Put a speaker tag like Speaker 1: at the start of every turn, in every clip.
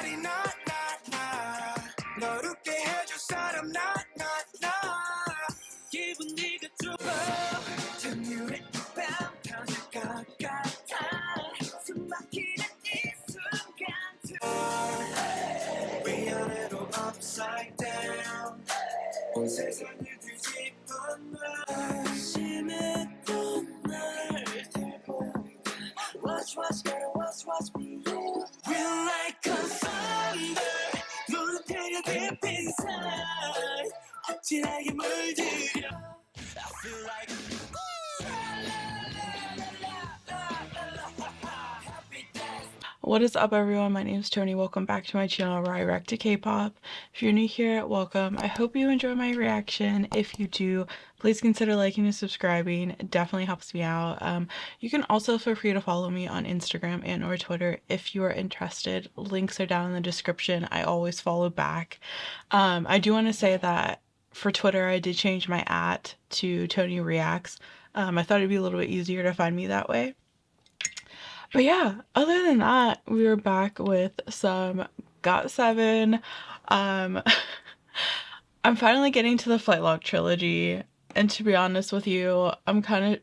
Speaker 1: 말이 나 널 웃게 해줄 사람 나 기분 네가 좁아 등유의 밤 터질 것 같아 숨 막히는 이 순간 위아래로 upside down 온 세상을 뒤집은 날 심했던 날 들고 Watch gotta watch me We're like a thunder 물을 deep inside 진하게 물들여 I feel like What is up everyone, my name is Tony. Welcome back to my channel where I react to K-pop. If you're new here, welcome. I hope you enjoy my reaction. If you do, please consider liking and subscribing. It definitely helps me out. You can also feel free to follow me on Instagram and or Twitter if you are interested. Links are down in the description. I always follow back. I do want to say that for Twitter, I did change my @ to Tony Reacts. I thought it'd be a little bit easier to find me that way. But yeah, other than that, we were back with some GOT7. I'm finally getting to the Flight Log trilogy, and to be honest with you, I'm kind of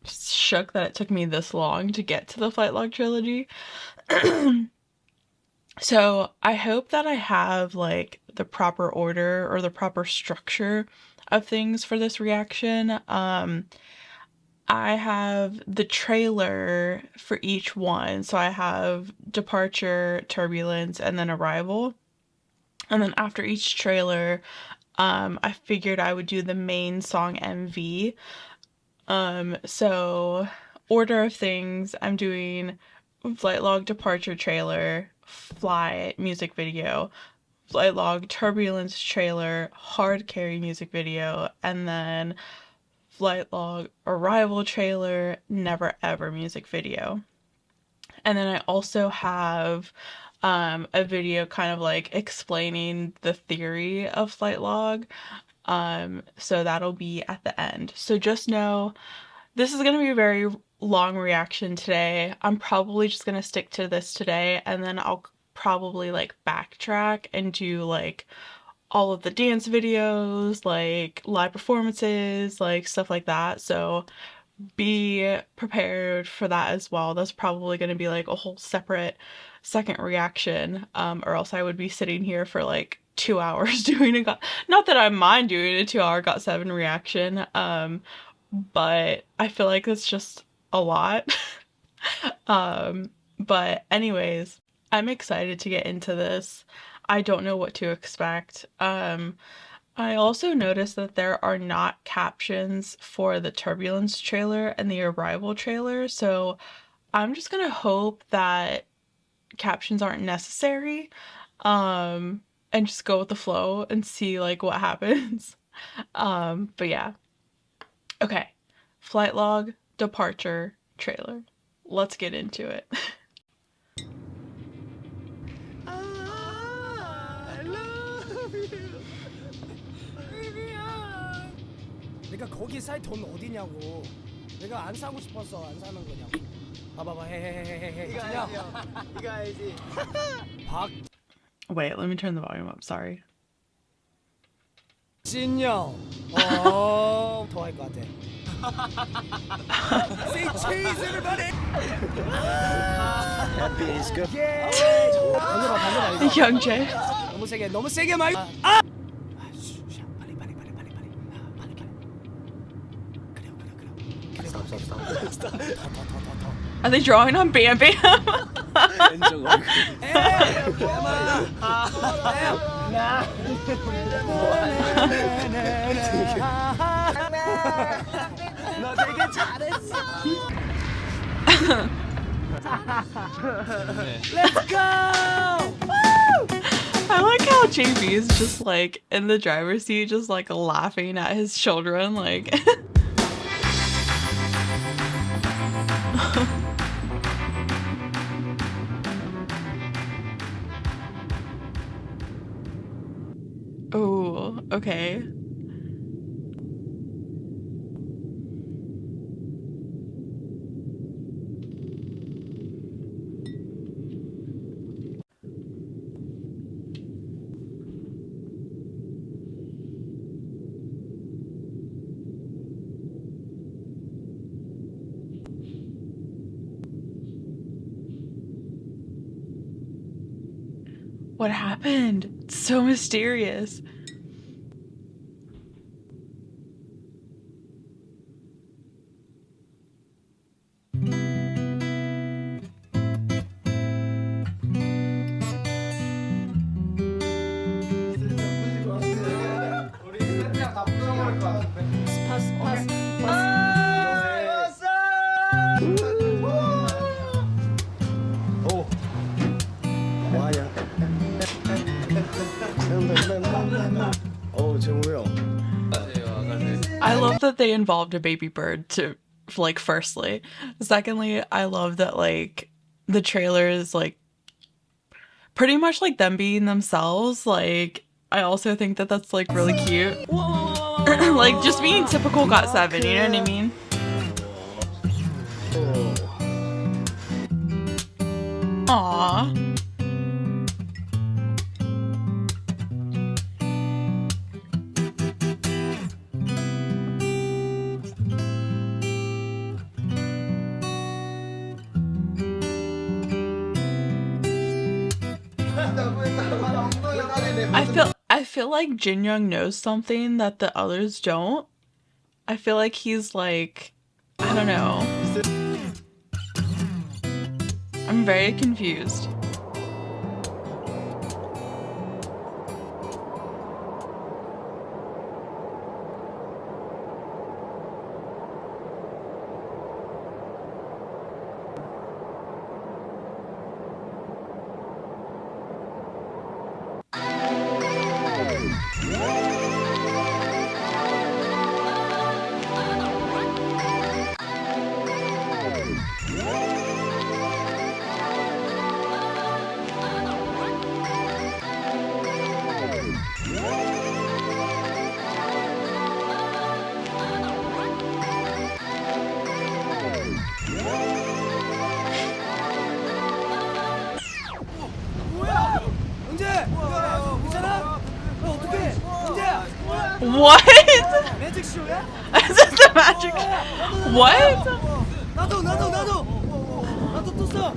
Speaker 1: shook that it took me this long to get to the Flight Log trilogy. So I hope that I have like the proper order or the proper structure of things for this reaction. I have the trailer for each one. So I have Departure, Turbulence, and then Arrival. And then after each trailer, I figured I would do the main song MV. So order of things, I'm doing Flight Log Departure trailer, Fly music video, Flight Log Turbulence trailer, Hard Carry music video, and then Flight Log Arrival trailer, Never Ever music video. And then I also have a video kind of like explaining the theory of Flight Log. So that'll be at the end. So just know this is going to be a very long reaction today. I'm probably just going to stick to this today, and then I'll probably like backtrack and do like all of the dance videos, like live performances, like stuff like that. So be prepared for that as well. That's probably going to be like a whole separate second reaction, or else I would be sitting here for like 2 hours doing a not that I mind doing a 2-hour GOT7 reaction, but I feel like it's just a lot. But anyways, I'm excited to get into this. I don't know what to expect. I also noticed that there are not captions for the Turbulence trailer and the Arrival trailer, so I'm just gonna hope that captions aren't necessary, and just go with the flow and see like what happens. But yeah. Okay. Flight Log Departure trailer. Let's get into it.
Speaker 2: 내가 거기 살 돈 어디냐고. 내가 안 사고 싶어서 안 사는 거냐고. 봐봐봐, 헤헤헤헤헤. 이거 알지? 박.
Speaker 1: Wait, let me turn the volume up. Sorry.
Speaker 2: 진영. 더 할 것 같아. Say cheese, everybody.
Speaker 3: That beat is good.
Speaker 2: Yeah. 던져봐.
Speaker 1: Young J.
Speaker 2: 너무 세게 말. 아!
Speaker 3: Stop.
Speaker 1: Are they drawing on Bam Bam?
Speaker 2: 너 되게 잘했어. Let's go!
Speaker 1: I like how JB is just like in the driver's seat, just like laughing at his children, like. Oh, okay. What happened? It's so mysterious.
Speaker 2: 파스 파스 오 와야 오 정우요
Speaker 1: I love that they involved a baby bird to, like, firstly. Secondly, I love that, like, the trailer is, like, pretty much like them being themselves. Like, I also think that that's, like, really cute. Like, just being typical GOT7, you know what I mean? Aww. I feel like Jin Young knows something that the others don't. I feel like he's like, I don't know. I'm very confused. What?
Speaker 2: 매직 쇼야?
Speaker 1: Is this the magic? What?
Speaker 2: 나도 떴어.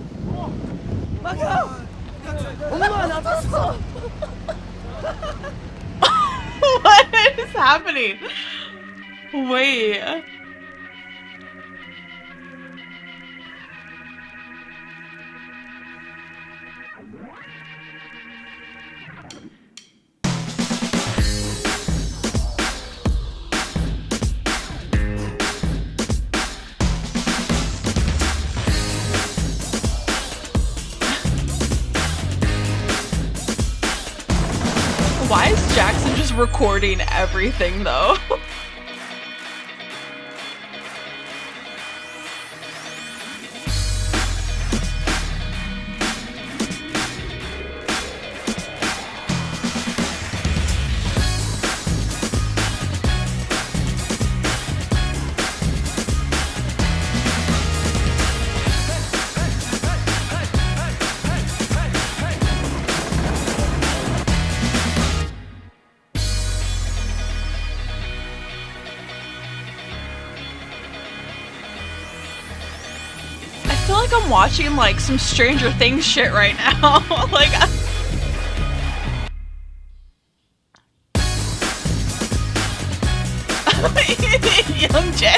Speaker 2: 막아. 엄마 나 떴어.
Speaker 1: What is happening? Wait. Why is Jackson just recording everything though? I feel like I'm watching like some Stranger Things shit right now. Like, Young Jay.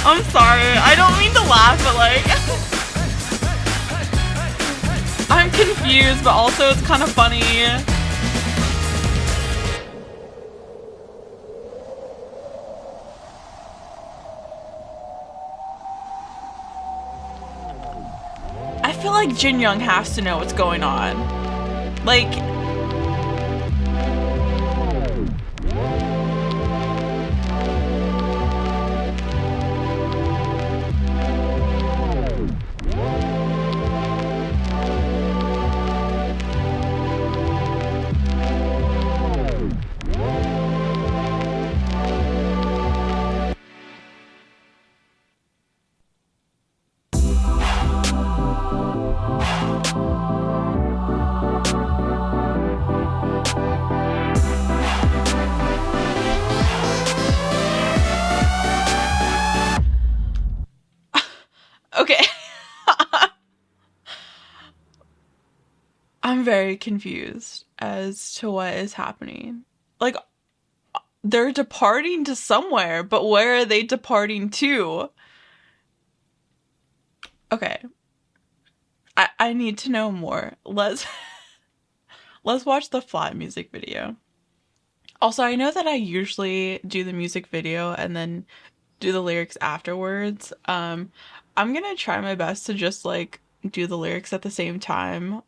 Speaker 1: I'm sorry. I don't mean to laugh, but like, I'm confused, but also it's kind of funny. I feel like Jin Young has to know what's going on. Like, I'm very confused as to what is happening. Like, they're departing to somewhere, but where are they departing to? Okay. I need to know more. Let's watch the Fly music video. Also, I know that I usually do the music video and then do the lyrics afterwards. I'm gonna try my best to just like do the lyrics at the same time.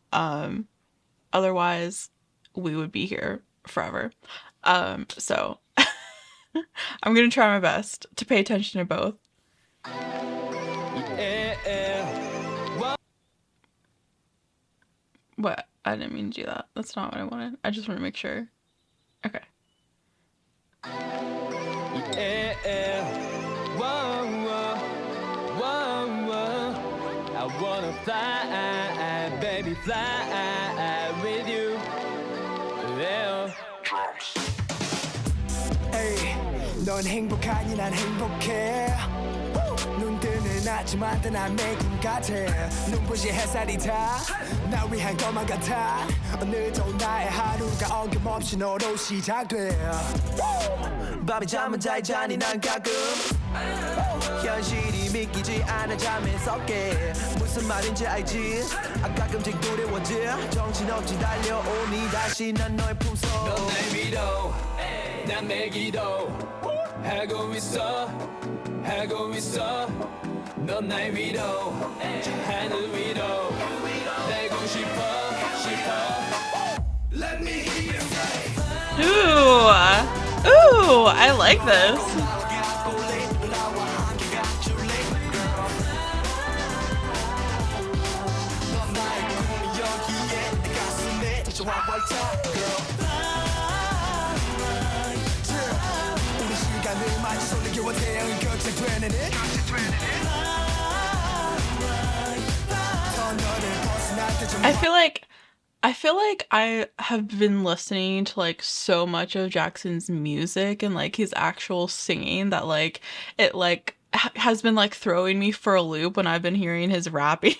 Speaker 1: Otherwise we would be here forever. So I'm gonna try my best to pay attention to both. What? I didn't mean to do that. That's not what I wanted. I just want to make sure. Okay. I wanna fly, baby, fly with you. Yeah.
Speaker 2: Hey, 넌 행복하니 난 행복해. 눈 뜨는 아침마다 난 매군 같아. 눈부신 햇살이 다 나 위한 것만 같아. 오늘도 나의 하루가 어김없이 너로 시작돼. 밤에 잠은 잘 자니 난 가끔 현실이 믿기지 않아 잠에서 깨. 무슨 말인지 알지? 가끔씩 두려워져. 정신없이 달려오니 다시 난 너의 품속. 넌 날 믿어 난 매기도 하고 있어 하고 있어. 넌 날 믿어 저 하늘 위로 날고 싶어 싶어. Let me hear you say.
Speaker 1: Ooh, I like this. I feel like I have been listening to like so much of Jackson's music and like his actual singing that like it like has been like throwing me for a loop when I've been hearing his rapping.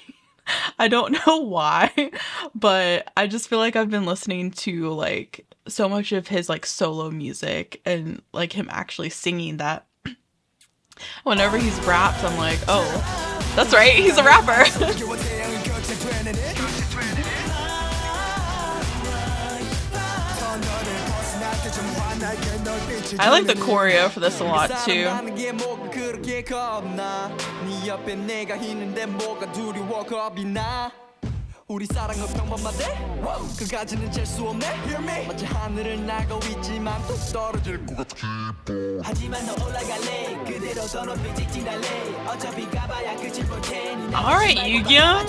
Speaker 1: I don't know why, but I just feel like I've been listening to like so much of his like solo music and like him actually singing that whenever he's raps, I'm like, oh, that's right, he's a rapper. I like the choreo for this a lot too. 우리 사랑은 평범한데 그까지는 잴 수 없네 Hear me 마치 하늘을 날고 있지만 또 떨어질 것 같아 하지만 너 올라갈래 그대로 더 높이 직진할래 어차피 가봐야 끝을 볼 테니 Alright, 유경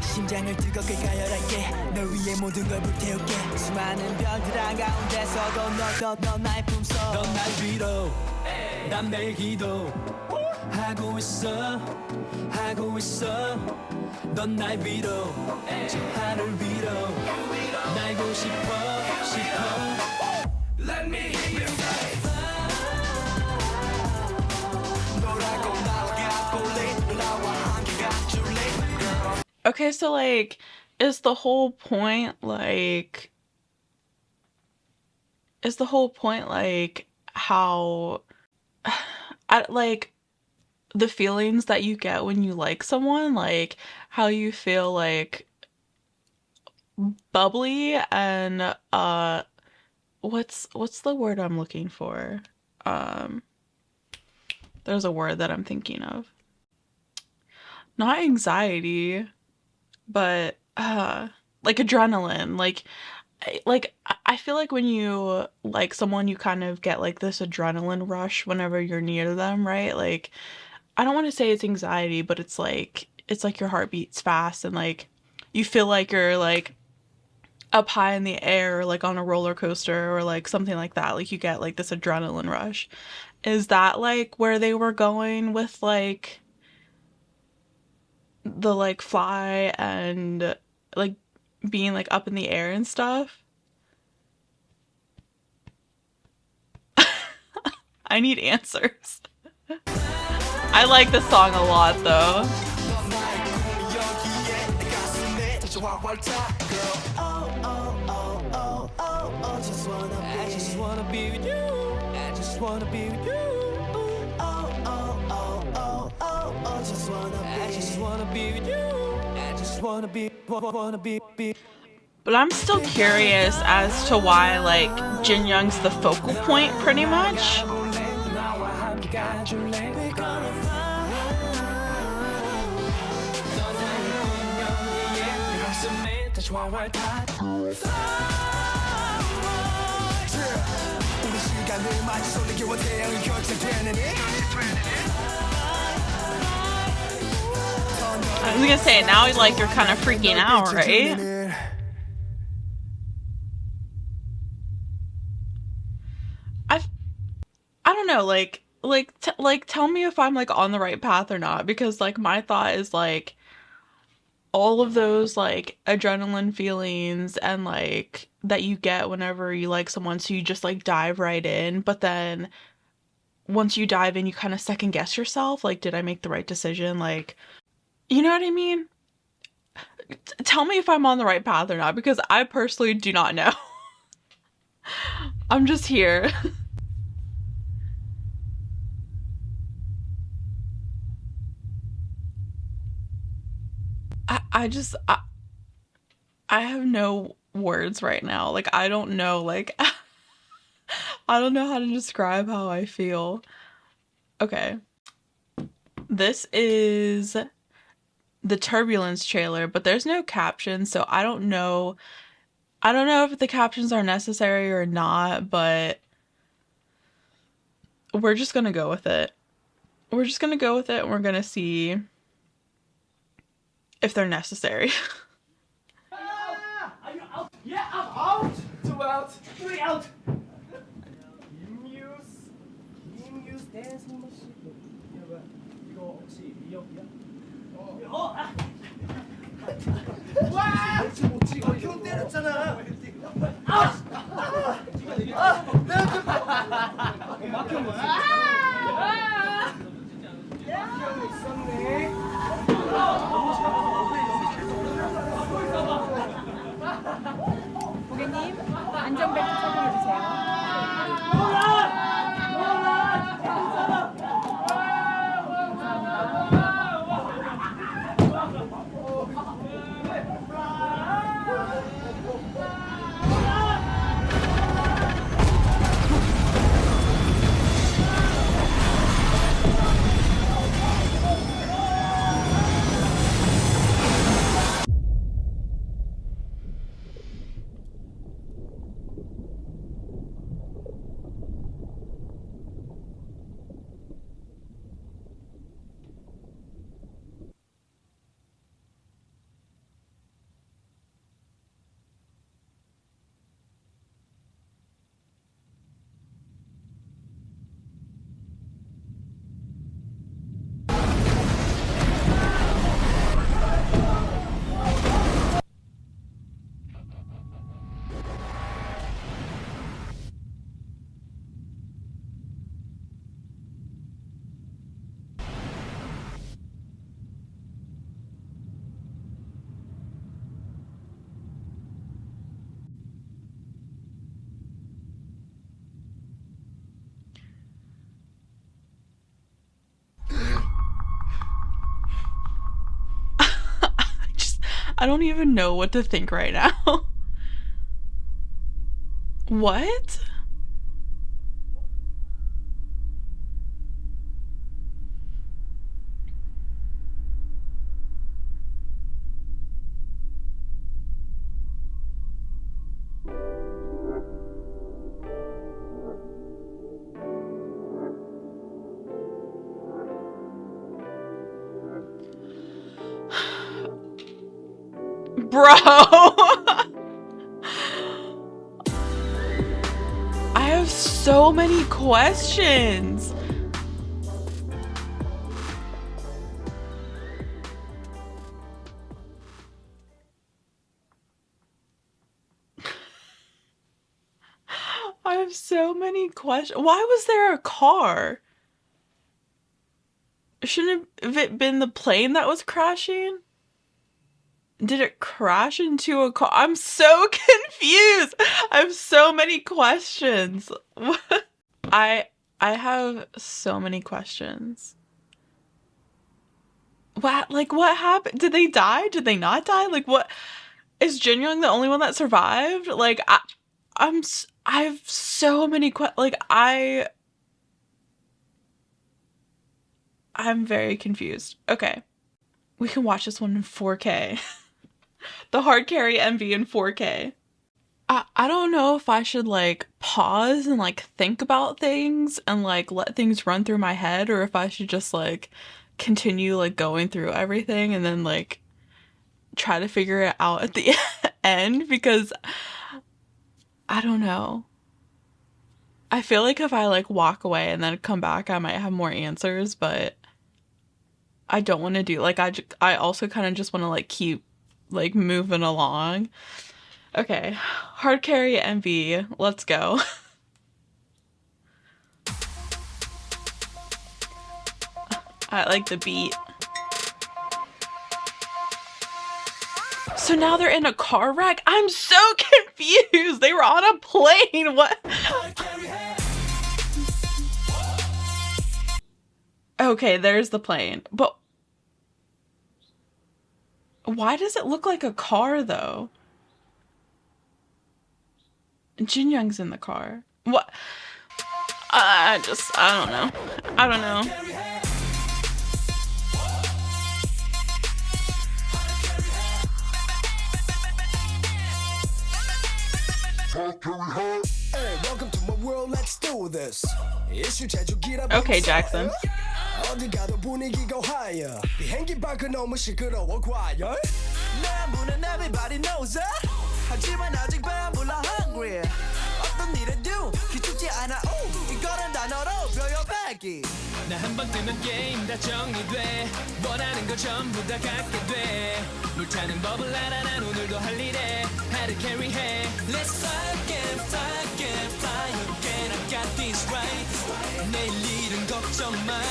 Speaker 1: 심장을 뜨겁게 가열할게 널 위해 모든 걸 불태울게 수많은 별들 한가운데서도 넌 나의 품속 넌 날 위로 난 매일 기도 하고 있어 하고 있어 넌 날 위로 저 하늘 위로 날고 싶어 Let me hear you say 너라고 나와 볼래 나와 함께 가줄래 Okay, so like is the whole point like how like the feelings that you get when you like someone, like how you feel like bubbly and what's the word I'm looking for? There's a word that I'm thinking of. Not anxiety, but like adrenaline. Like I feel like when you like someone, you kind of get like this adrenaline rush whenever you're near them, right? Like I don't want to say it's anxiety, but it's like your heart beats fast and like you feel like you're like up high in the air, like on a roller coaster or like something like that. Like you get like this adrenaline rush. Is that like where they were going with like the like fly and like being like up in the air and stuff? I need answers. I like this song a lot though.
Speaker 2: girl. I just wanna be with you. I just wanna be with you. I just wanna be with you. I just wanna be.
Speaker 1: But I'm still curious as to why, like, Jin Young's the focal point, pretty much. I was gonna say, now like you're kind of freaking out, right? I don't know, like tell me if I'm like on the right path or not, because like my thought is like all of those like adrenaline feelings and like that you get whenever you like someone, so you just like dive right in, but then once you dive in you kind of second guess yourself, like did I make the right decision, like, you know what I mean? Tell me if I'm on the right path or not, because I personally do not know. I'm just here. I have no words right now. Like, I don't know, like, I don't know how to describe how I feel. Okay. This is the Turbulence trailer, but there's no captions, so I don't know. I don't know if the captions are necessary or not, but we're just gonna go with it. We're just gonna go with it, and we're gonna see if they're necessary.
Speaker 3: Are you out? Yeah, I'm out. 2 out. 3 out. 김유스 댄스 머신. 이거 혹시 미역이야? 와! 못 찍어. 형 때렸잖아. 막힌 거지. 막힌 있었네.
Speaker 4: 고객님, 안전벨트 착용해주세요.
Speaker 1: I don't even know what to think right now. What? Bro! I have so many questions. I have so many questions. Why was there a car? Shouldn't have it been the plane that was crashing? Did it crash into a car? I'm so confused. I have so many questions. I I have so many questions. What happened? Did they die? Did they not die? Like what is Jin Young the only one that survived? I have so many I'm very confused. Okay. We can watch this one in 4K. The hard carry MV in 4K. I don't know if I should like pause and like think about things and like let things run through my head, or if I should just like continue like going through everything and then like try to figure it out at the end, because I don't know. I feel like if I like walk away and then come back, I might have more answers, but I don't want to do like I also kind of just want to like keep like moving along. Okay, hard carry MV, let's go. I like the beat. So now they're in a car wreck? I'm so confused. They were on a plane. What? Okay, there's the plane. But why does it look like a car though? Jin Young's in the car. What? I don't know. I don't know.
Speaker 2: Hey, welcome to my world, let's do this.
Speaker 1: Okay, Jackson.
Speaker 2: 어디 가도 분위기가 higher. 비행기 밖은 너무 시끄러워 과열. 남부는 everybody knows it. 하지만 아직 배불러 hungry. 어떤 일에도 기죽지 않아. 이거는 단어로 표현하기. 나 한 번 뜨면 게임 다 정리돼. 원하는 거 전부 다 갖게 돼. 물타는 법을 알아 난 오늘도 할 일에. How to carry 해. Let's fly again, fly again, fly again. I got this right. 내일 일은 걱정 마.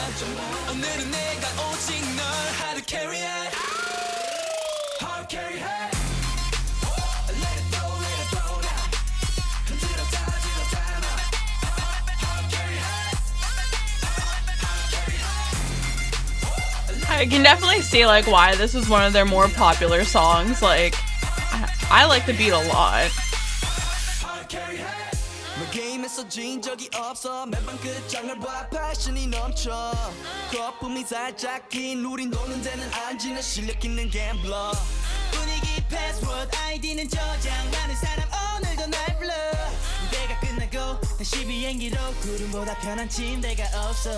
Speaker 2: 오늘은 내가 오직 널 How to carry it. How to carry it. Let it go, let it go now. 흔들어 다지러 담아. How to carry it.
Speaker 1: I can definitely see like why this is one of their more popular songs. Like I like the beat a lot.
Speaker 2: 게임에서 진 적이 없어 매번 끝장을 봐 패션이 넘쳐 거품이 살짝 긴 우린 노는 데는 안 지는 실력 있는 갬블러 분위기 패스워드 아이디는 저장 많은 사람 오늘도 날 불러 무대가 끝나고 다시 비행기로 구름보다 편한 침대가 없어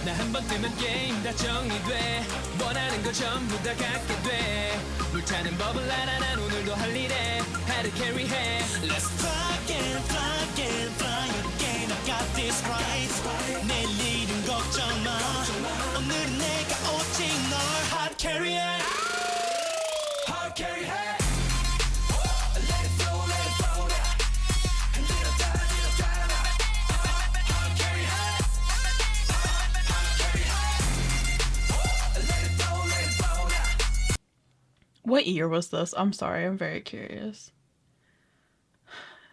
Speaker 2: 나 한 번 뜨면 게임 다 정리돼 원하는 거 전부 다 갖게 돼 물타는 법을 알아 난 오늘도 할 일에 How to carry 해 Let's fly again fly again fly again I got this right 내일 일은 걱정 마 오늘은 내가 오직 널 How to carry it How to carry it Let it flow let it flow now 흔들어 다지러 담아 How to carry it How to carry it Let it flow let it flow now
Speaker 1: What year was this? I'm sorry, I'm very curious.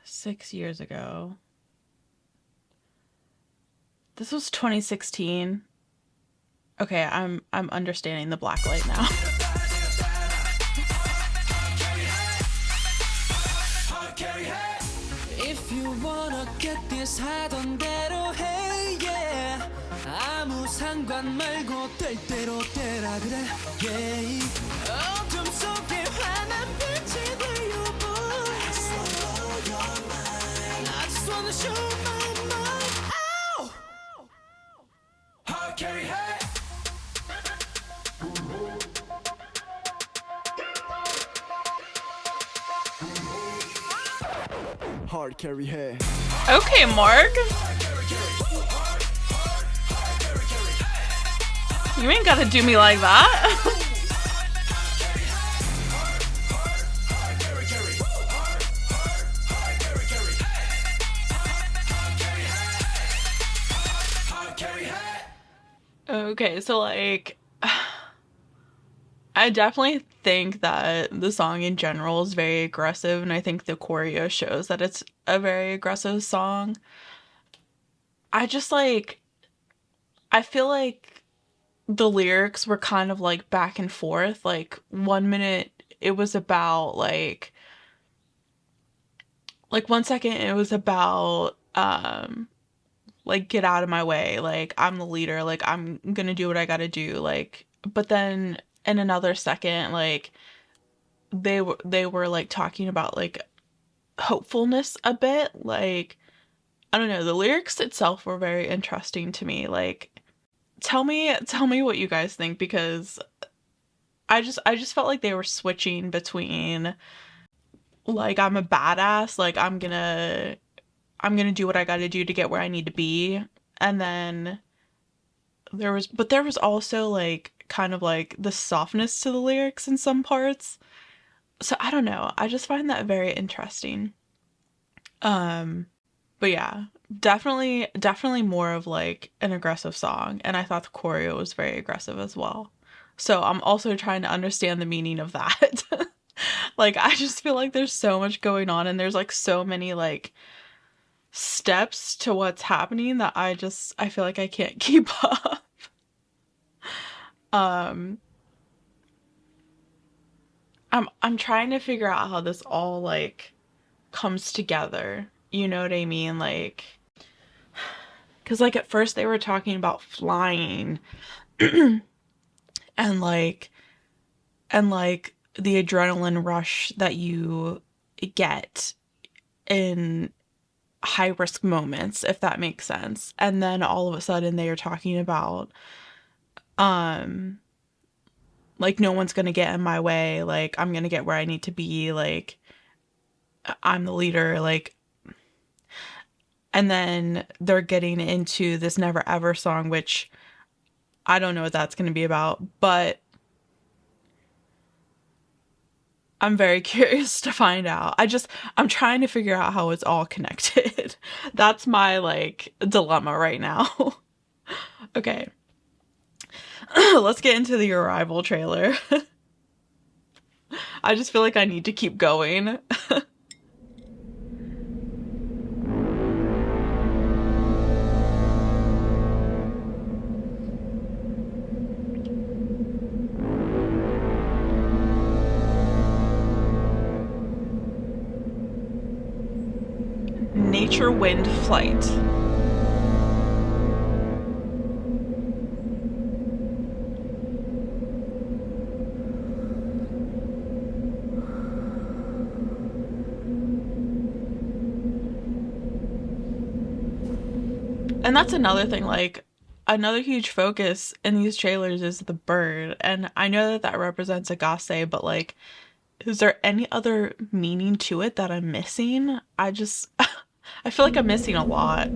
Speaker 1: 6 years ago. This was 2016. Okay, I'm understanding the blacklight now.
Speaker 2: If you wanna get this 하던 대로 해 yeah 아무 상관 말고 될 대로 되라 그래 yeah 어둠 속에 환한 빛이 되어 보여 I just wanna show my mind Ow! Hard carry hey Hard carry hey
Speaker 1: Okay, Mark. You ain't gotta do me like that. Okay, so like I definitely think that the song in general is very aggressive, and I think the choreo shows that it's a very aggressive song. I just like, I feel like the lyrics were kind of like back and forth. Like, 1 minute it was about like 1 second it was about, like, get out of my way, like, I'm the leader, like, I'm gonna do what I gotta do, like, but then in another second, like, they were like talking about like hopefulness a bit. Like, I don't know, the lyrics itself were very interesting to me. Like, tell me what you guys think, because I just felt like they were switching between, like, I'm a badass, like, I'm gonna do what I gotta do to get where I need to be. And then there was also like kind of like the softness to the lyrics in some parts. So I don't know. I just find that very interesting. Um, but yeah, definitely more of like an aggressive song, and I thought the choreo was very aggressive as well. So I'm also trying to understand the meaning of that. Like, I just feel like there's so much going on, and there's like so many like steps to what's happening that I feel like I can't keep up. Um I'm trying to figure out how this all like comes together. You know what I mean? Like, cuz like at first they were talking about flying and like the adrenaline rush that you get in high risk moments, if that makes sense. And then all of a sudden they are talking about, um like, no one's gonna get in my way, like, I'm gonna get where I need to be, like, I'm the leader, like. And then they're getting into this Never Ever song, which I don't know what that's gonna be about, but I'm very curious to find out. I'm trying to figure out how it's all connected. That's my like dilemma right now. Okay. Let's get into the Arrival trailer. I just feel like I need to keep going. Nature Wind Flight. And that's another thing, like, another huge focus in these trailers is the bird. And I know that that represents a gase, but like, is there any other meaning to it that I'm missing? I feel like I'm missing a lot.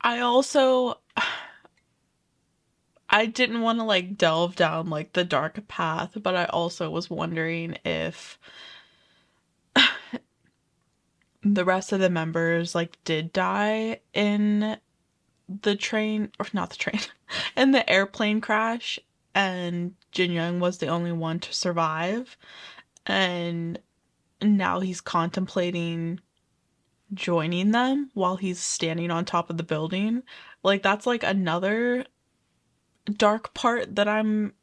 Speaker 1: I also, I didn't want to like delve down like the dark path, but I also was wondering if the rest of the members like did die in the train, or not the train, in the airplane crash, and Jin Young was the only one to survive, and now he's contemplating joining them while he's standing on top of the building. Like, that's like another dark part that I'm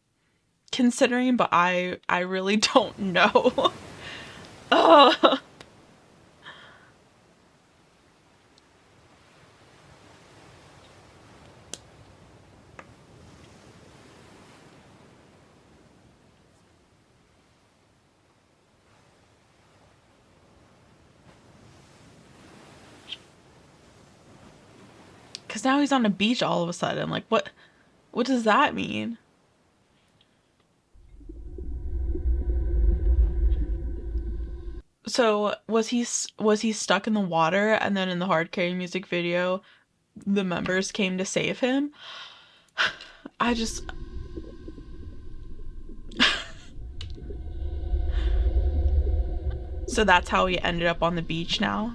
Speaker 1: considering, but I really don't know. Ugh. Because now he's on a beach all of a sudden. Like, what does that mean? So was he stuck in the water, and then in the hard carry music video the members came to save him? I just So that's how he ended up on the beach now.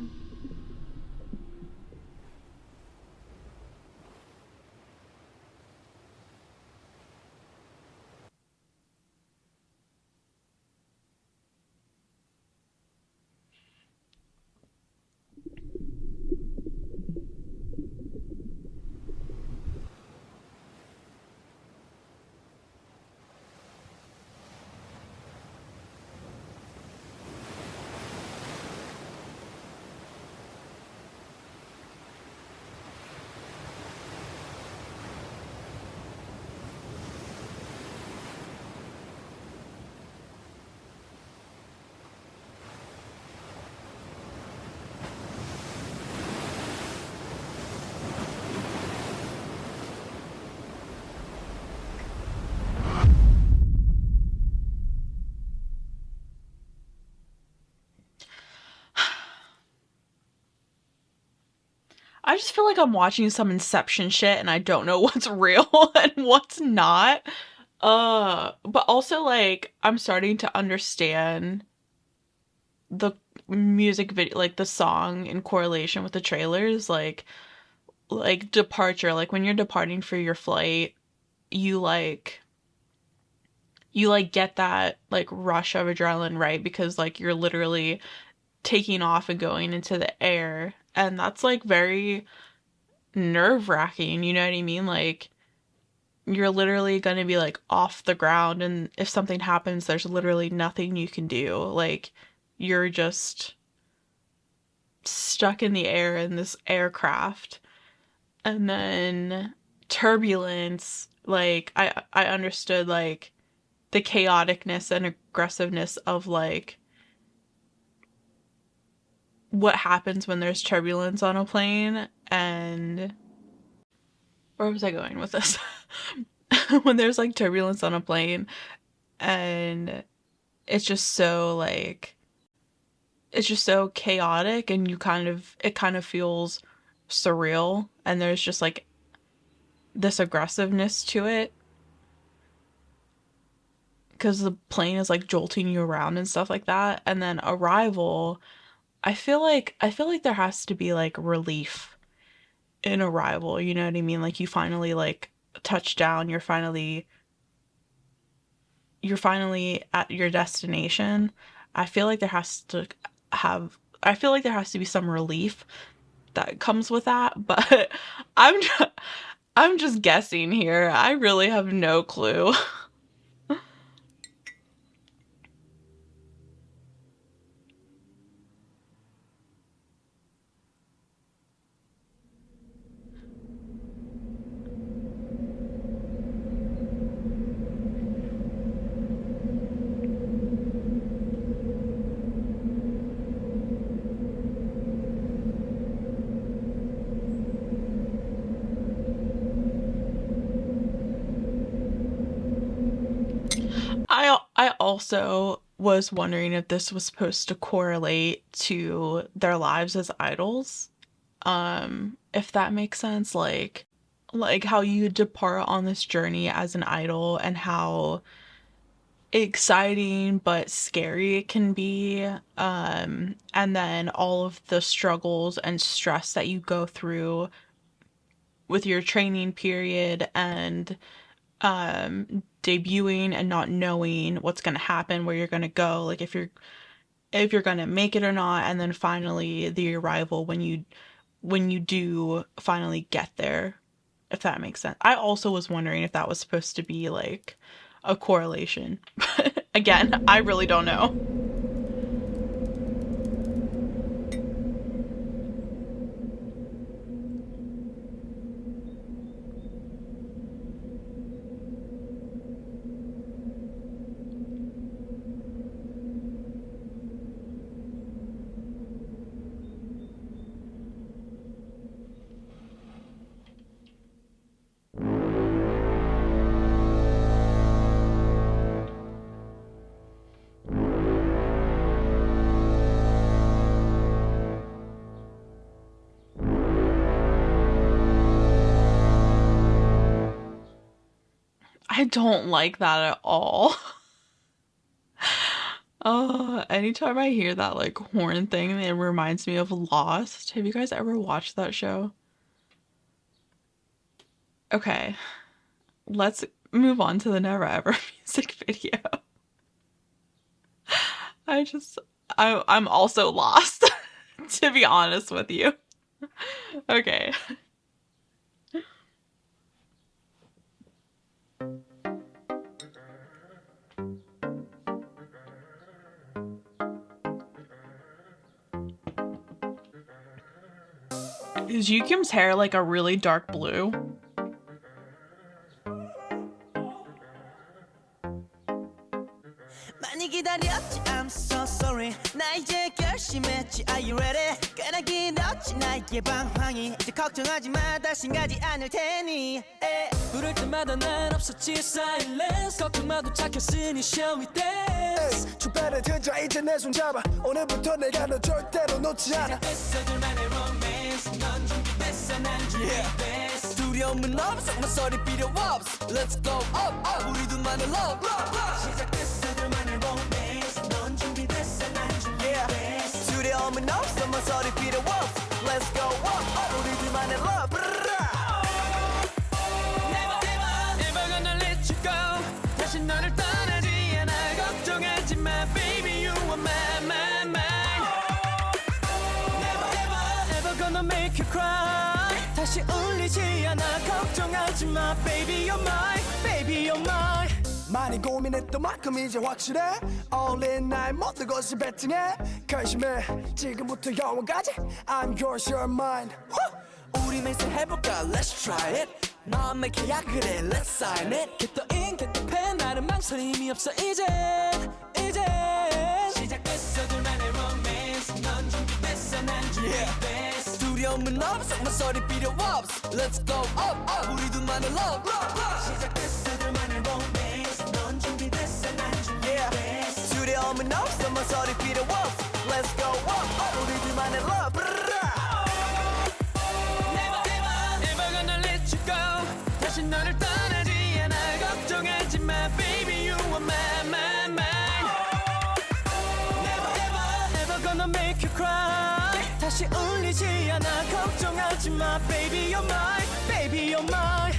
Speaker 1: I just feel like I'm watching some Inception shit and I don't know what's real and what's not. But also like I'm starting to understand the music video, like the song in correlation with the trailers, like departure, like when you're departing for your flight, you like get that like rush of adrenaline, right? Because like you're literally taking off and going into the air, and that's like very nerve-wracking, you know what I mean? Like you're literally going to be like off the ground, and if something happens there's literally nothing you can do. Like you're just stuck in the air in this aircraft. And then Turbulence, like I understood like the chaoticness and aggressiveness of like what happens when there's turbulence on a plane. And where was I going with this? When there's like turbulence on a plane, and it's just so like it's just so chaotic, and it kind of feels surreal, and there's just like this aggressiveness to it because the plane is like jolting you around and stuff like that. And then Arrival, I feel like there has to be like relief in Arrival, you know what I mean? Like you finally like touch down, you're finally at your destination. I feel like there has to I feel like there has to be some relief that comes with that, but I'm just, I'm just guessing here. I really have no clue. I also was wondering if this was supposed to correlate to their lives as idols. If that makes sense, like how you depart on this journey as an idol, and how exciting but scary it can be. And then all of the struggles and stress that you go through with your training period, and debuting and not knowing what's going to happen, where you're going to go, like if you're going to make it or not, and then finally the arrival when you do finally get there, if that makes sense. I also was wondering if that was supposed to be like a correlation. Again, I really don't know. I don't like that at all. Anytime I hear that like horn thing, it reminds me of Lost. Have you guys ever watched that show? Okay, let's move on to the Never Ever music video. I just, I'm also lost, to be honest with you. Okay. Is Yukim's hair like a really dark blue?
Speaker 2: 많이 기다렸지 I'm so sorry 나 이제 결심했지 Are you ready 꽤나 길었지 나의 방황이 이제 걱정하지 마 다신 가지 않을 테니 부를 때마다 난 없었지 silence 걱정 마도 착했으니 show me dance
Speaker 3: 주변에 들자 이제 내 손 잡아 오늘부터 내가 너 절대로 놓지 않아
Speaker 2: 시작됐어 둘만의 romance 넌 준비됐어 난 준비됐어 두려움은 없어 모서리 필요 없어 Let's go up up 우리 둘만의 love 시작됐어 둘만의 romance 넌 준비됐어 난 준비됐어 두려움은 없어 모서리 필요 없어 Let's go up up 우리 둘만의 love Never ever never gonna let you go 다시 너를 떠나지 않아 걱정하지 마 baby you are my Never ever ever gonna make you cry 다시 울리지 않아 걱정하지 마 baby you're mine baby you're mine
Speaker 3: 많이 고민했던 만큼 이제 확실해 All in 나의 모든 것을 베팅해 결심해 지금부터 영원까지 I'm yours you're mine
Speaker 2: 우리 맹세해볼까 let's try it 마음의 계약을 해 let's sign it Get the ink get the pen 나는 망설임이 없어 이제 시작됐어 둘만의 romance 넌 준비됐어 난 준비됐어 두려움은 없어 모서리 필요 없어 Let's go up up 우리 둘만의 love 시작됐어 둘만의 romance 넌 준비됐어 난 준비됐어 두려움은 없어 모서리 필요 없어 Let's go up up 우리 둘만의 love Never ever never gonna let you go 다시 너를 떠나지 않아 걱정하지 마 baby you are my Never ever ever gonna make you cry 다시 울리지 않아 걱정하지 마 baby you're mine baby you're mine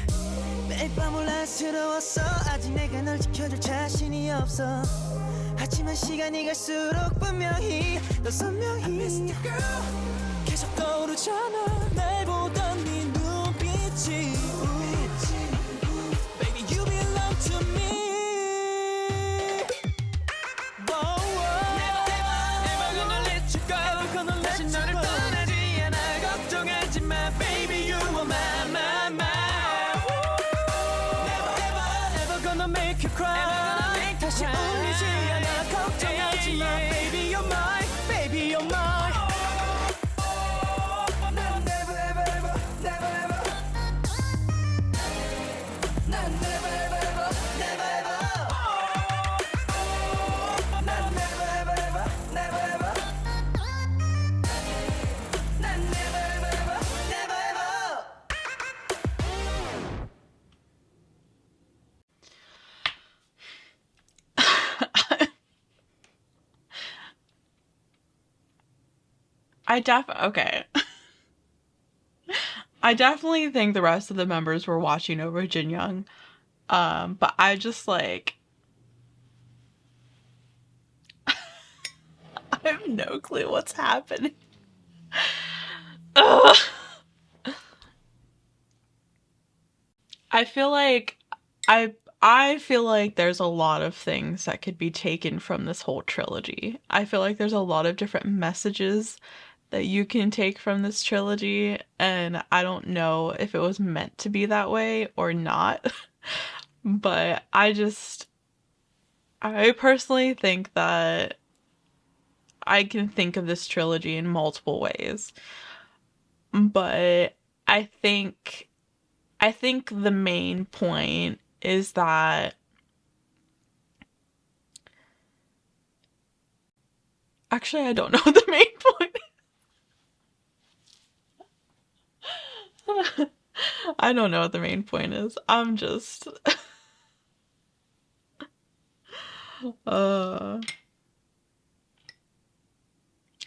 Speaker 2: 매일 밤 혼란스러웠어 아직 내가 널 지켜줄 자신이 없어 하지만 시간이 갈수록 분명히 더 선명히 I miss you girl 계속 떠오르잖아 날 보던 네 눈빛이 Baby you belong to me Whoa, whoa. Never ever ever gonna let you go 다시 너를 떠나지 않아 걱정하지 마 Baby you are my Never ever ever gonna make you cry 다시 울리지 않아 걱정하지 마 Baby you're mine Baby you're mine
Speaker 3: Never ever ever never ever
Speaker 2: 난 never ever ever never ever
Speaker 3: 난 never ever ever never ever
Speaker 2: 난 never ever ever never ever
Speaker 1: Okay. I definitely think the rest of the members were watching over Jin Young. But I just like I have no clue what's happening. Ugh. I feel like I feel like there's a lot of things that could be taken from this whole trilogy. I feel like there's a lot of different messages that you can take from this trilogy, and I don't know if it was meant to be that way or not. But I personally think that I can think of this trilogy in multiple ways. But I think the main point is that actually I don't know what the main point is. I don't know what the main point is. I'm just Uh,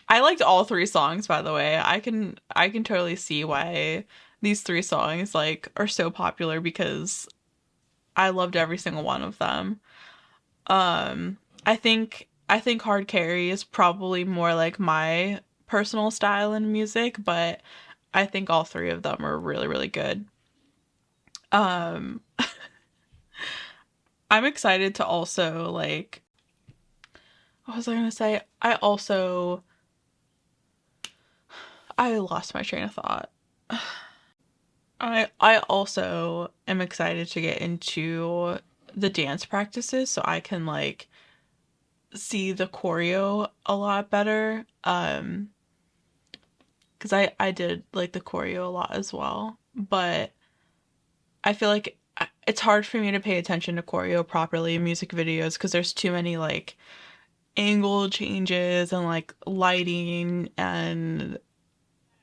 Speaker 1: I liked all three songs, by the way. I can totally see why these three songs like are so popular because I loved every single one of them. I think Hard Carry is probably more like my personal style in music, but I think all three of them are really, really good. Um, I'm excited to also like what was I gonna say? I lost my train of thought. I also am excited to get into the dance practices so I can like see the choreo a lot better. Because I did like the choreo a lot as well, but I feel like it's hard for me to pay attention to choreo properly in music videos because there's too many like angle changes and like lighting and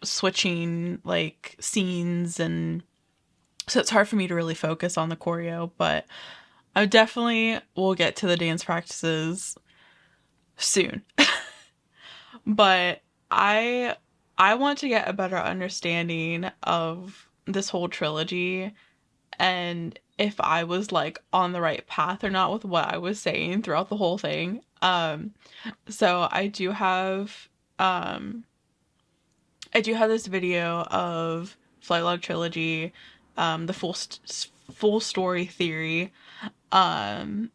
Speaker 1: switching like scenes, and so it's hard for me to really focus on the choreo, but I definitely will get to the dance practices soon. But I I want to get a better understanding of this whole trilogy and if I was like on the right path or not with what I was saying throughout the whole thing. So I do have this video of Flightlog Trilogy, the full story theory. Um,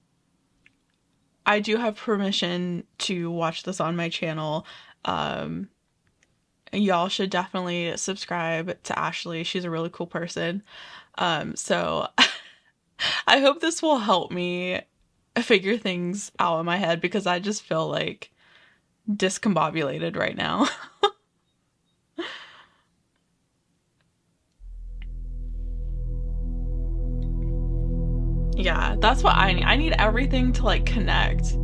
Speaker 1: I do have permission to watch this on my channel. Um, y'all should definitely subscribe to Ashley. She's a really cool person. So I hope this will help me figure things out in my head because I just feel like discombobulated right now. Yeah, that's what I need. I need everything to like connect.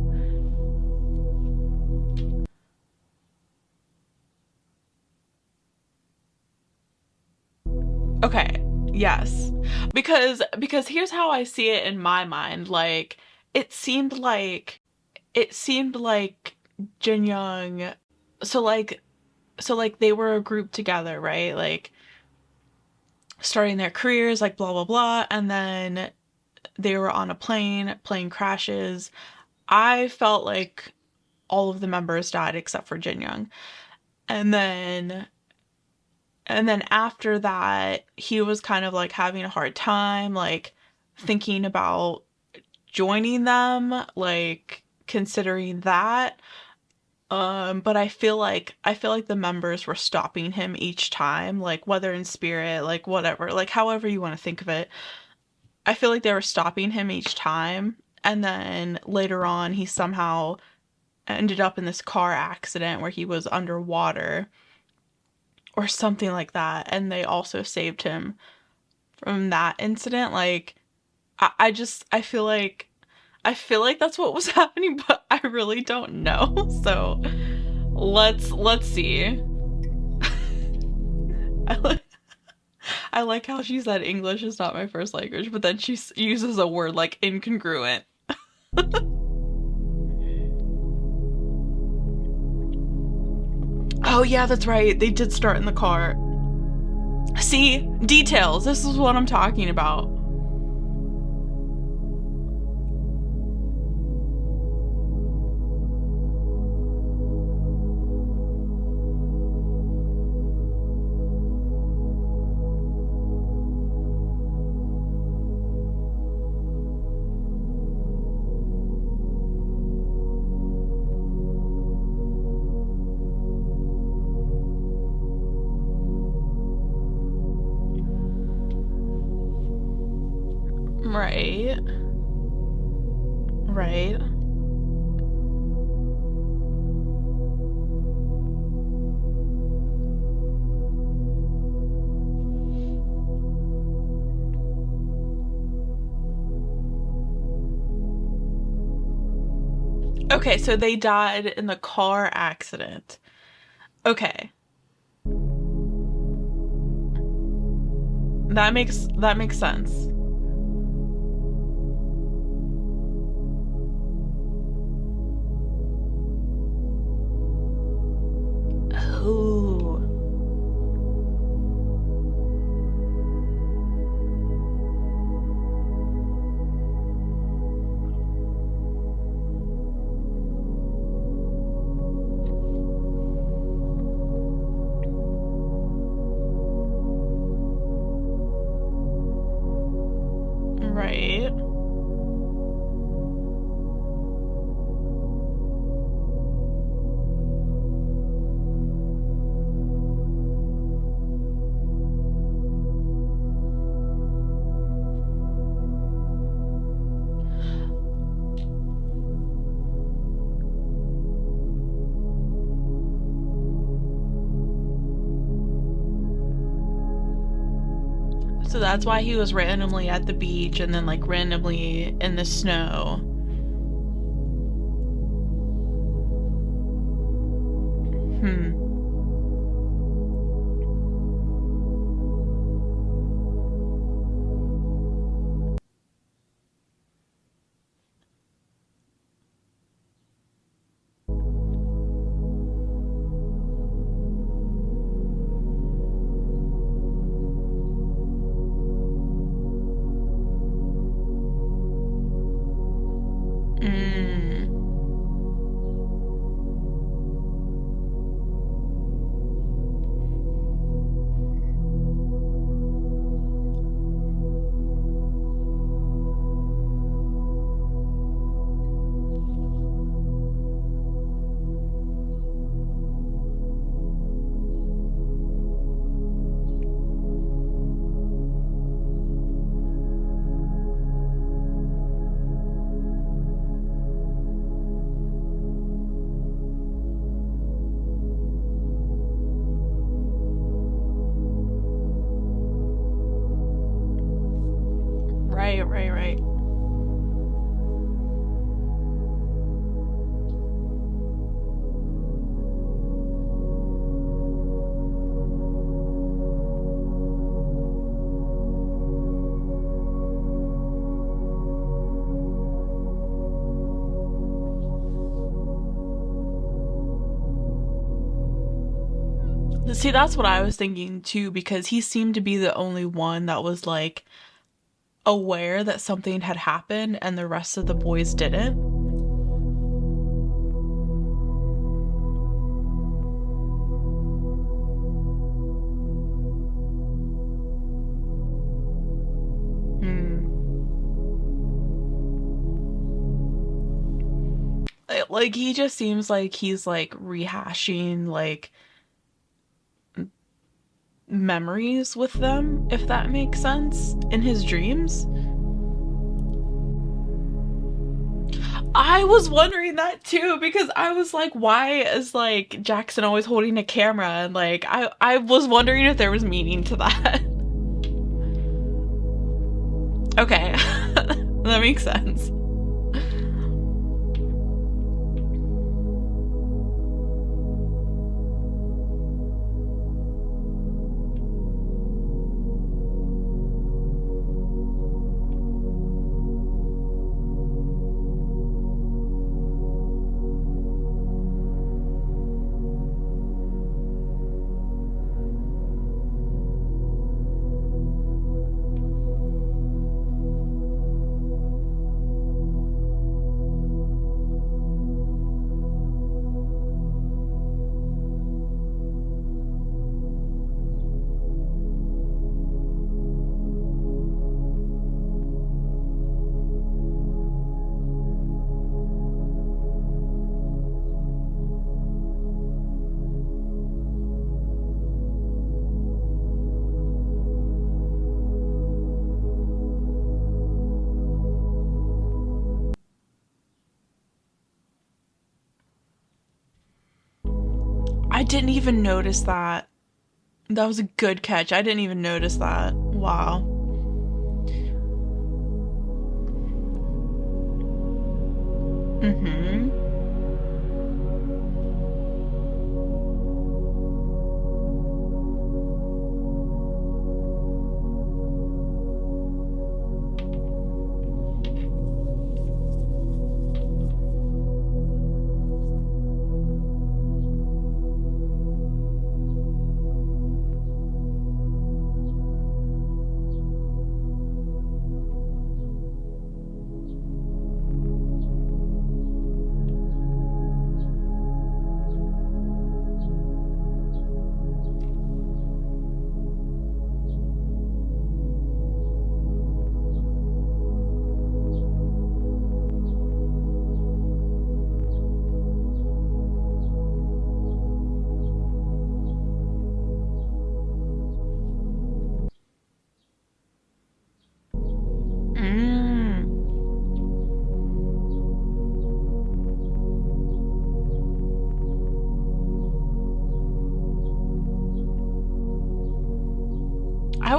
Speaker 1: Okay. Yes. Because here's how I see it in my mind. Like it seemed like it seemed like Jin Young so like they were a group together, right? Like starting their careers like blah blah blah, and then they were on a plane crashes. I felt like all of the members died except for Jin Young. And then after that, he was kind of like having a hard time like thinking about joining them, like considering that. But I feel like the members were stopping him each time, like whether in spirit, like whatever, like however you want to think of it. I feel like they were stopping him each time. And then later on, he somehow ended up in this car accident where he was underwater or something like that. And they also saved him from that incident. Like, I feel like that's what was happening, but I really don't know. So let's see. I like I like how she said English is not my first language, but then she uses a word like incongruent. Oh yeah, that's right. They did start in the car. See, details. This is what I'm talking about. Right. Right. Okay, so they died in the car accident. Okay. That makes sense. Right. So that's why he was randomly at the beach and then like randomly in the snow. Hmm. Mm. Right, right, right. See, that's what I was thinking too, because he seemed to be the only one that was like aware that something had happened and the rest of the boys didn't. Hmm. Like he just seems like he's like rehashing like memories with them, if that makes sense, in his dreams. I was wondering that too because I was like, why is like Jackson always holding a camera? And like I was wondering if there was meaning to that. Okay. That makes sense. I didn't even notice that. That was a good catch. I didn't even notice that. Wow. Mm-hmm.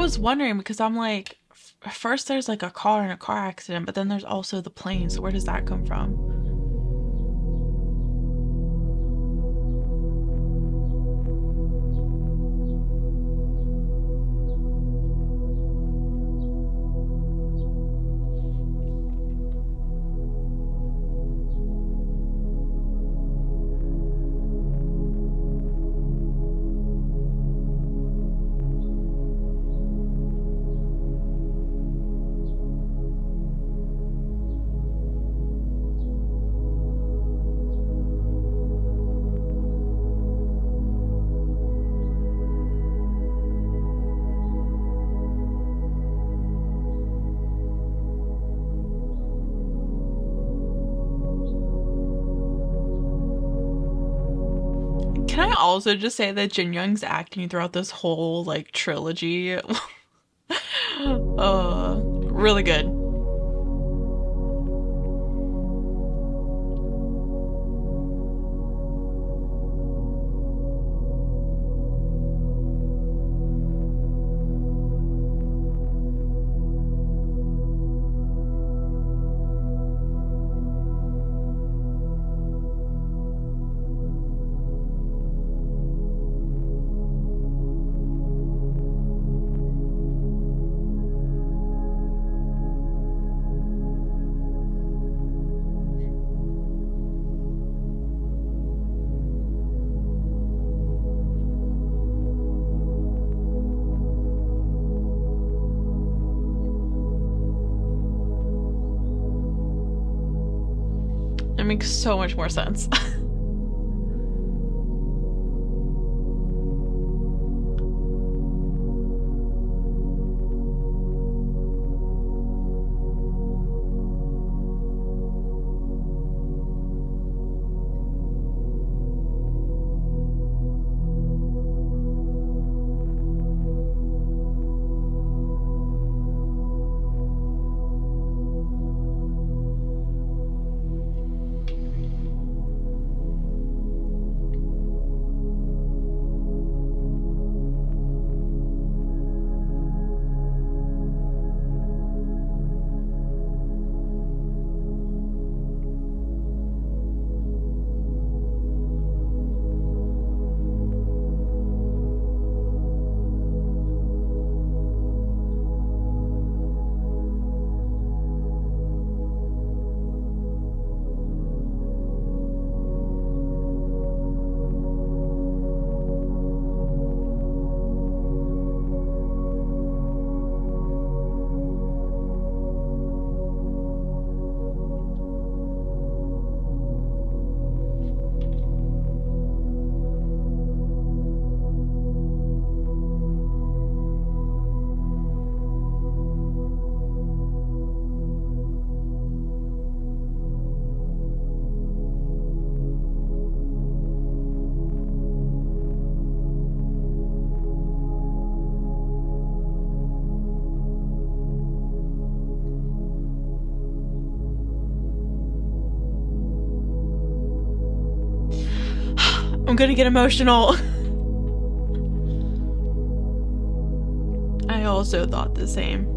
Speaker 1: was wondering because I'm like, first there's like a car in a car accident, but then there's also the plane. So where does that come from? Can I also just say that Jin Young's acting throughout this whole like trilogy, really good. It makes so much more sense. I'm gonna get emotional. I also thought the same.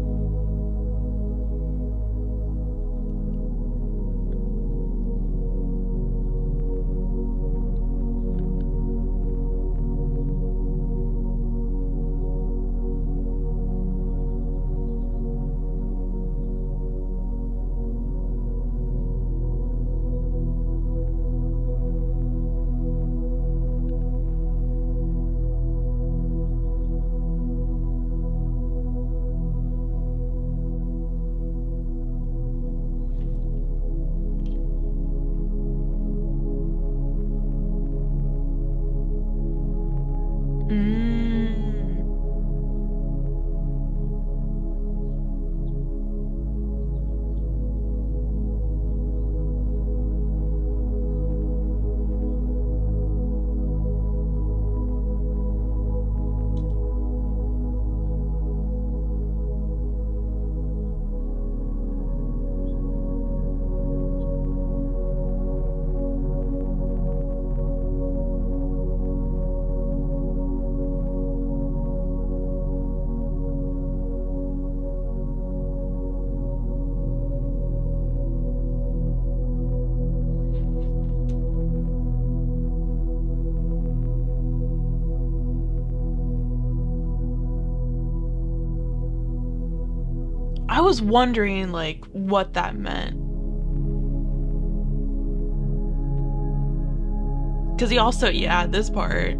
Speaker 1: I was wondering, like, what that meant. Because he also, yeah, this part.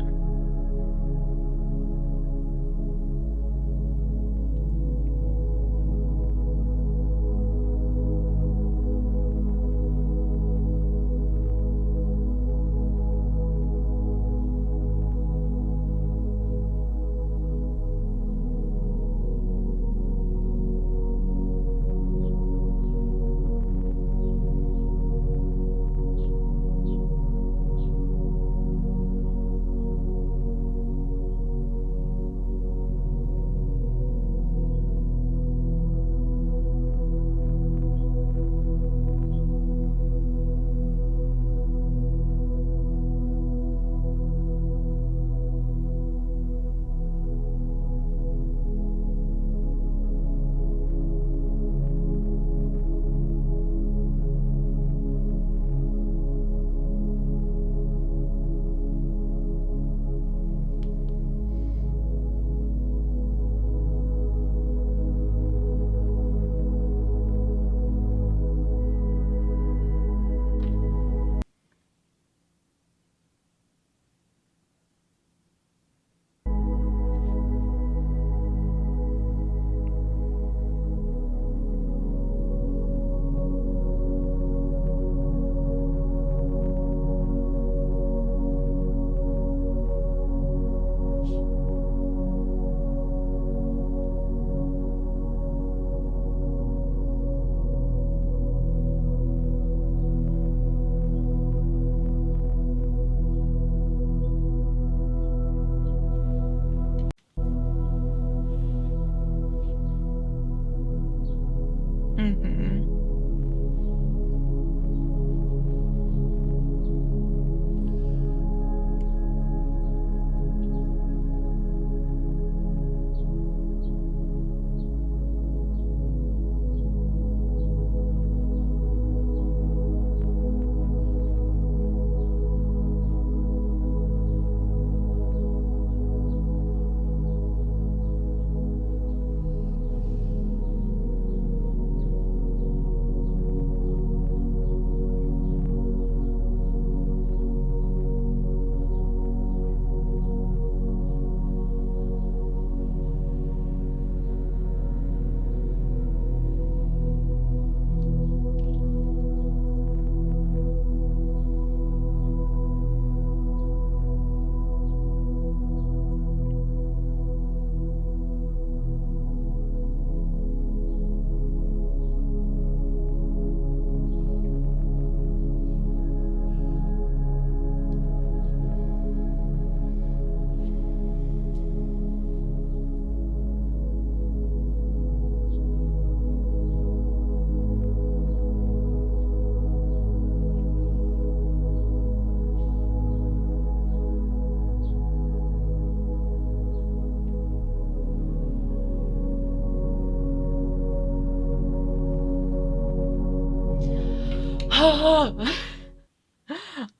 Speaker 1: Mm-hmm.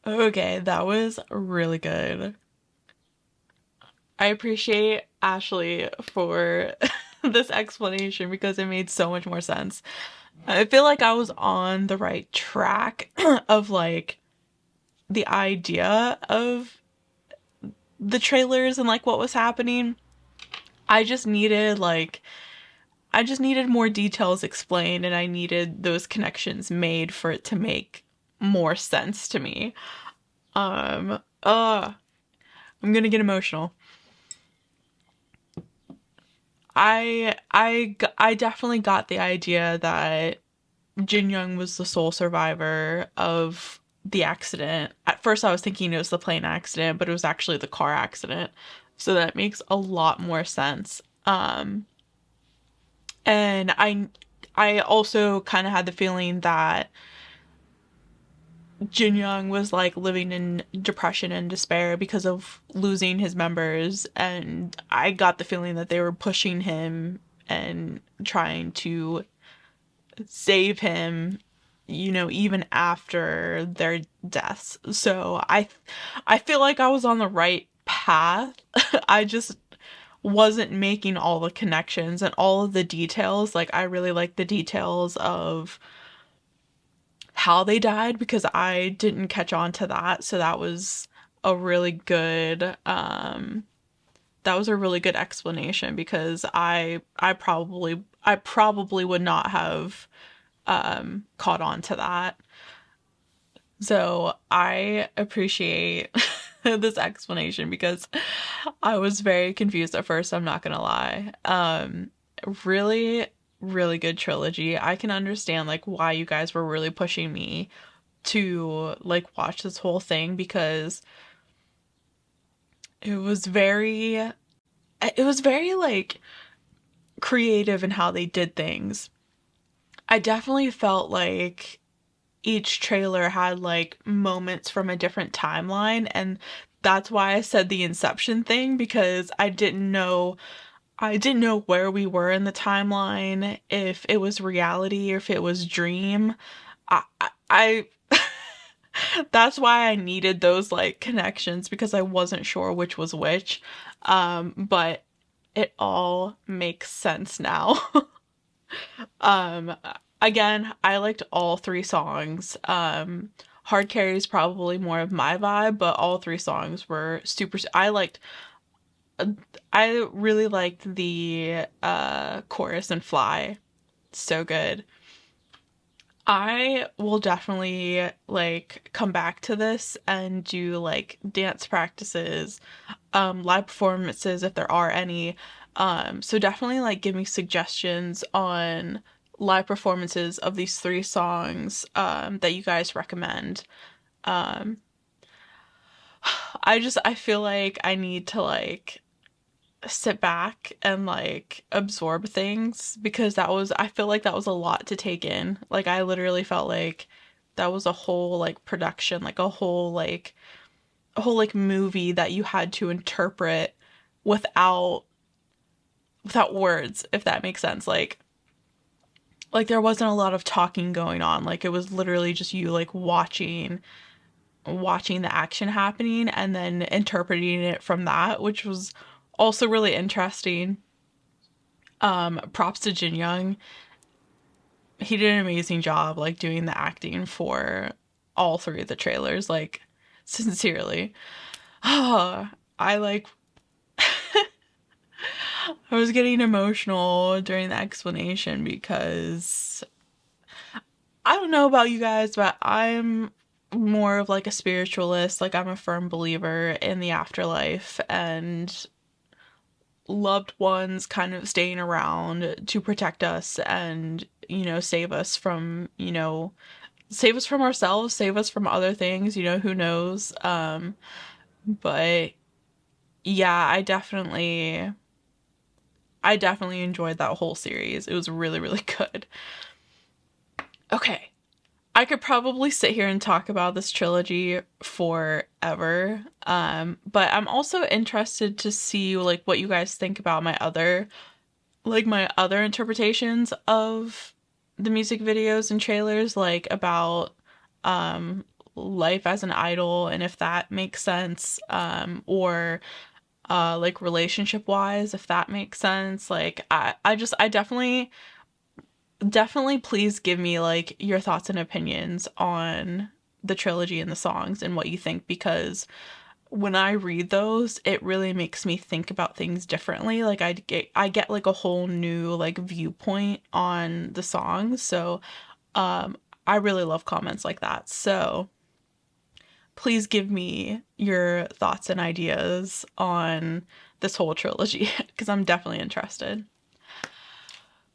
Speaker 1: Okay, that was really good. I appreciate Ashley for this explanation because it made so much more sense. I feel like I was on the right track of like the idea of the trailers and like what was happening. I just needed like I just needed more details explained and I needed those connections made for it to make more sense to me. Um I'm gonna get emotional. I definitely got the idea that Jin Young was the sole survivor of the accident. At first I was thinking it was the plane accident, but it was actually the car accident. So that makes a lot more sense. And I also kind of had the feeling that Jin Young was like living in depression and despair because of losing his members, and I got the feeling that they were pushing him and trying to save him, you know, even after their deaths. So I feel like I was on the right path. I just wasn't making all the connections and all of the details. Like, I really like the details of how they died because I didn't catch on to that. So that was a really good explanation, because I probably would not have caught on to that. So I appreciate this explanation, because I was very confused at first, I'm not gonna lie. Really, really good trilogy. I can understand like why you guys were really pushing me to like watch this whole thing, because it was very like creative in how they did things. I definitely felt like each trailer had like moments from a different timeline, and that's why I said the Inception thing, because I didn't know where we were in the timeline, if it was reality or if it was dream. I that's why I needed those like connections, because I wasn't sure which was which. But it all makes sense now. um Again, I liked all three songs. Hard Carry is probably more of my vibe, but all three songs were super. I really liked the chorus and Fly. So good. I will definitely like come back to this and do like dance practices, live performances if there are any. So definitely like give me suggestions on live performances of these three songs that you guys recommend. Um I feel like I need to like sit back and like absorb things, because I feel like that was a lot to take in. Like, I literally felt like that was a whole like production, like a whole like movie that you had to interpret without words, if that makes sense. Like there wasn't a lot of talking going on. Like, it was literally just you like watching the action happening and then interpreting it from that, which was also really interesting. Props to Jin Young. He did an amazing job like doing the acting for all three of the trailers, like sincerely. Oh, I like I was getting emotional during the explanation, because I don't know about you guys, but I'm more of like a spiritualist. Like, I'm a firm believer in the afterlife and loved ones kind of staying around to protect us and, save us from ourselves, save us from other things, who knows. But yeah, I definitely enjoyed that whole series. It was really, really good. Okay. I could probably sit here and talk about this trilogy forever. But I'm also interested to see like what you guys think about my other interpretations of the music videos and trailers, like about life as an idol, and if that makes sense, or like relationship wise, if that makes sense. Like, I definitely please give me like your thoughts and opinions on the trilogy and the songs and what you think, because when I read those, it really makes me think about things differently. Like, I get like a whole new like viewpoint on the songs. So I really love comments like that. So please give me your thoughts and ideas on this whole trilogy, because I'm definitely interested.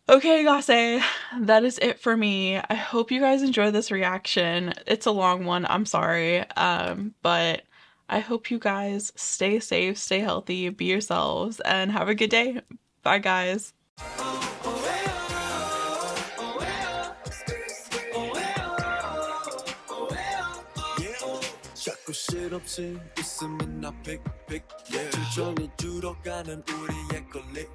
Speaker 1: Okay, Gase, that is it for me. I hope you guys enjoyed this reaction. It's a long one, I'm sorry. But I hope you guys stay safe, stay healthy, be yourselves, and have a good day. Bye, guys.
Speaker 2: 자꾸 실없이 웃음이 나 픽픽 yeah. 주전이 줄어가는 우리의 걸리